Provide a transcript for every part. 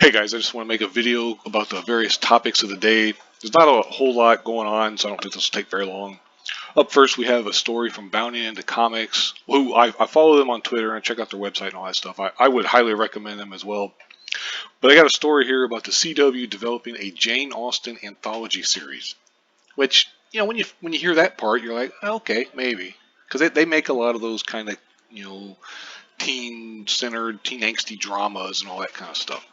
Hey guys, I just want to make a video about the various topics of the day. There's not a whole lot going on, so I don't think this will take very long. Up first, we have a story from Bounty into Comics, who I follow them on Twitter and check out their website and all that stuff. I would highly recommend them as well. But I got a story here about the CW developing a Jane Austen anthology series, which, when you hear that part, you're like, okay, maybe, because they make a lot of those kind of you know teen-centered, teen angsty dramas and all that kind of stuff.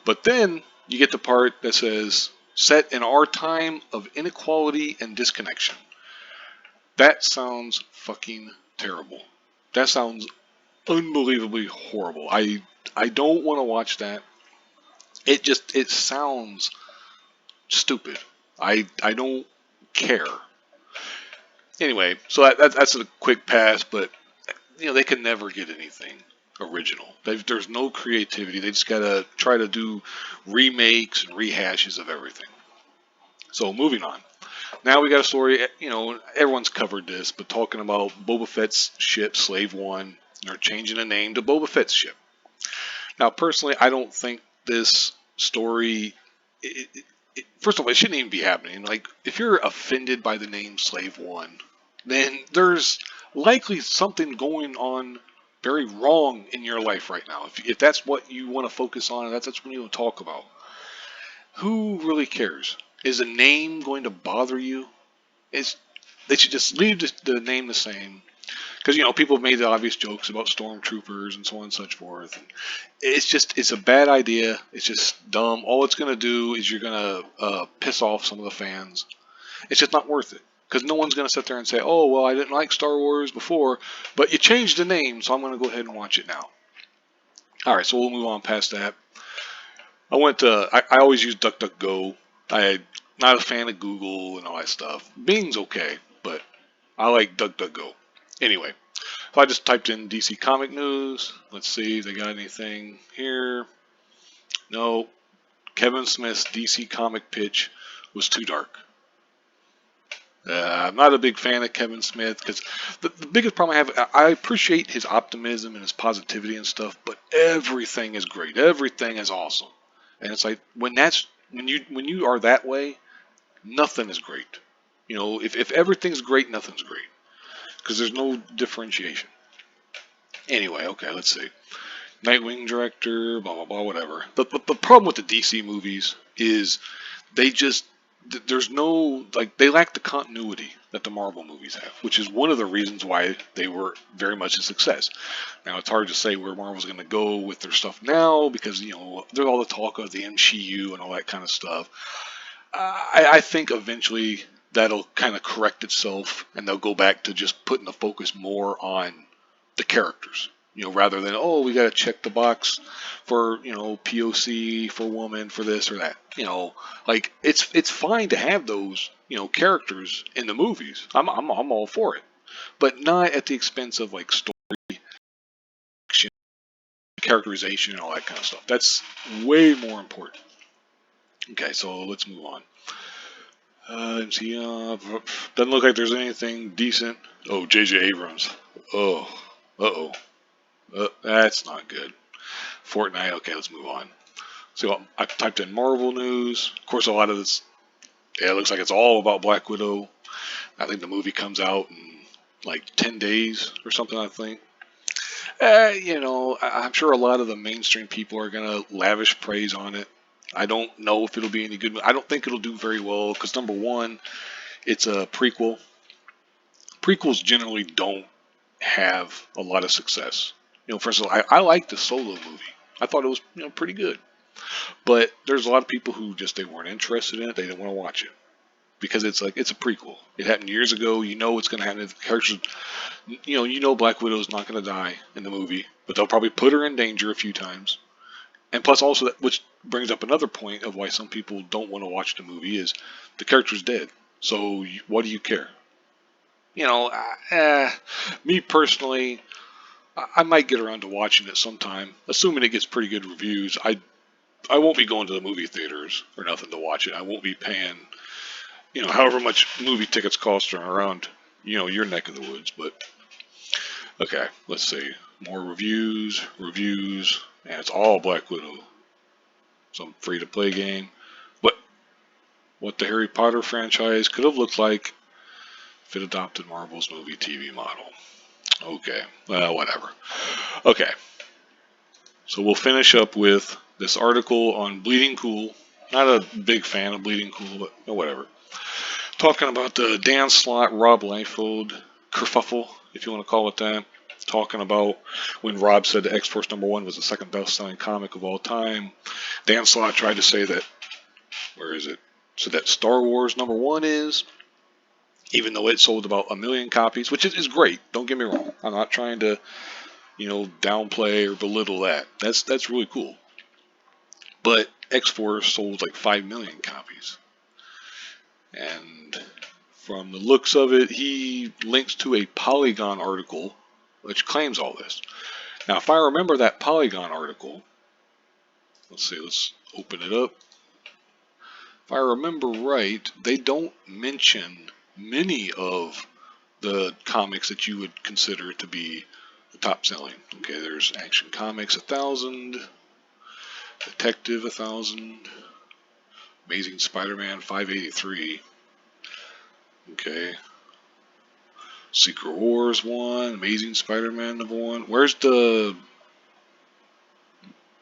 But then you get the part that says, set in our time of inequality and disconnection. That sounds fucking terrible. That sounds unbelievably horrible. I don't want to watch that. It sounds stupid. I don't care. Anyway, so that's a quick pass, but they can never get anything original. There's no creativity. They just gotta try to do remakes and rehashes of everything. So moving on. Now we got a story. Everyone's covered this, but talking about Boba Fett's ship, Slave One. They're changing the name to Boba Fett's ship. Now, personally, I don't think this story. First of all, it shouldn't even be happening. Like, if you're offended by the name Slave One, then there's likely something going on very wrong in your life right now. If that's what you want to focus on, that's what you want to talk about. Who really cares? Is a name going to bother you? They should just leave the name the same. Because, people have made the obvious jokes about stormtroopers and so on and such forth. And it's a bad idea. It's just dumb. All it's going to do is you're going to piss off some of the fans. It's just not worth it. Because no one's going to sit there and say, oh, well, I didn't like Star Wars before, but you changed the name, so I'm going to go ahead and watch it now. All right, so we'll move on past that. I always use DuckDuckGo. I'm not a fan of Google and all that stuff. Bing's okay, but I like DuckDuckGo. Anyway, so I just typed in DC Comic News. Let's see if they got anything here. No. Kevin Smith's DC Comic pitch was too dark. I'm not a big fan of Kevin Smith because the biggest problem I appreciate his optimism and his positivity and stuff, but everything is great. Everything is awesome. And it's like when you are that way, nothing is great. If everything's great, nothing's great. Because there's no differentiation. Anyway, okay, let's see. Nightwing director, blah blah blah, whatever. The problem with the DC movies is there's no, like, they lack the continuity that the Marvel movies have, which is one of the reasons why they were very much a success. Now it's hard to say where Marvel's going to go with their stuff now because there's all the talk of the MCU and all that kind of stuff. I think eventually that'll kind of correct itself and they'll go back to just putting the focus more on the characters, rather than, oh, we got to check the box for, POC, for woman, for this or that. Like, it's fine to have those, characters in the movies. I'm all for it, but not at the expense of, like, story, action, characterization, and all that kind of stuff. That's way more important. Okay, so let's move on. Doesn't look like there's anything decent. Oh, J.J. Abrams. Oh, uh-oh. That's not good. Fortnite. Okay, let's move on. So I typed in Marvel news. Of course, a lot of this, it looks like it's all about Black Widow. I think the movie comes out in like 10 days or something, I think. I'm sure a lot of the mainstream people are going to lavish praise on it. I don't know if it'll be any good. I don't think it'll do very well because, number one, it's a prequel. Prequels generally don't have a lot of success. First of all, I liked the Solo movie. I thought it was pretty good. But there's a lot of people who they weren't interested in it. They didn't want to watch it because it's a prequel. It happened years ago. What's going to happen. The characters, Black Widow's not going to die in the movie, but they'll probably put her in danger a few times. And plus, also, which brings up another point of why some people don't want to watch the movie, is the character's dead. So what do you care? Me personally, I might get around to watching it sometime, assuming it gets pretty good reviews. I won't be going to the movie theaters or nothing to watch it. I won't be paying, however much movie tickets cost around, your neck of the woods. But okay, let's see. More reviews. Yeah, it's all Black Widow. some free-to-play game. What the Harry Potter franchise could have looked like if it adopted Marvel's movie TV model. Okay, well, whatever. Okay, so we'll finish up with this article on Bleeding Cool. Not a big fan of Bleeding Cool, but whatever. Talking about the Dan Slott, Rob Liefeld kerfuffle, if you want to call it that. Talking about when Rob said the X-Force #1 was the second best-selling comic of all time. Dan Slott tried to say that, where is it? So that Star Wars #1 is, even though it sold about 1 million copies, which is great. Don't get me wrong. I'm not trying to, downplay or belittle that. That's really cool. But X-Force sold like 5 million copies. And from the looks of it, he links to a Polygon article which claims all this. Now, if I remember that Polygon article, let's open it up. If I remember right, they don't mention many of the comics that you would consider to be the top selling. Okay, there's Action Comics 1,000, Detective 1,000, Amazing Spider-Man 583. Okay. Secret Wars 1, Amazing Spider-Man #1. Where's the...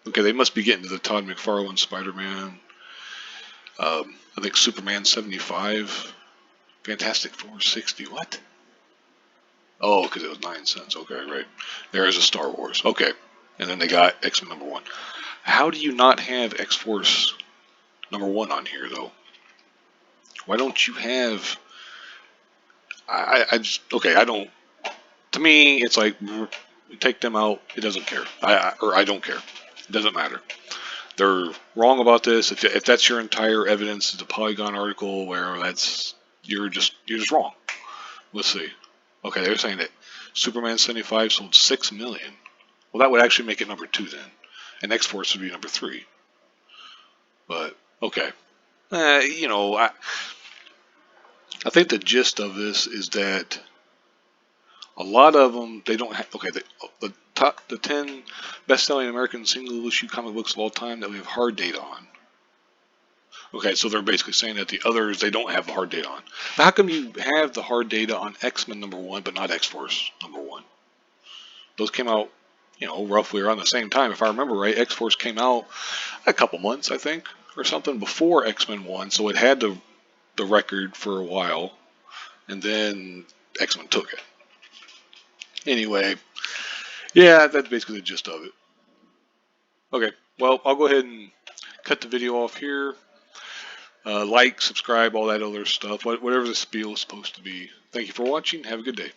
Okay, they must be getting to the Todd McFarlane Spider-Man. I think Superman 75. Fantastic Four 60. What? Oh, because it was 9 cents. Okay, right. There is a Star Wars. Okay. And then they got X-Men #1. How do you not have X-Force #1 on here, though? Why don't you have... I just... Okay, I don't... To me, it's like, take them out. It doesn't care. I don't care. It doesn't matter. They're wrong about this. If that's your entire evidence, it's a Polygon article where you're just wrong. Let's see. Okay, they're saying that Superman 75 sold 6 million. Well, that would actually make it #2 then, and X-Force would be #3. But okay, I think the gist of this is that a lot of them, they don't have, okay, the 10 best-selling American single-issue comic books of all time that we have hard data on. Okay, so they're basically saying that the others, they don't have the hard data on. But how come you have the hard data on X-Men #1, but not X-Force #1? Those came out, roughly around the same time. If I remember right, X-Force came out a couple months, I think, or something before X-Men 1, so it had the record for a while, and then X-Men took it. Anyway, yeah, that's basically the gist of it. Okay, well, I'll go ahead and cut the video off here. Like, subscribe, all that other stuff, whatever the spiel is supposed to be. Thank you for watching. Have a good day.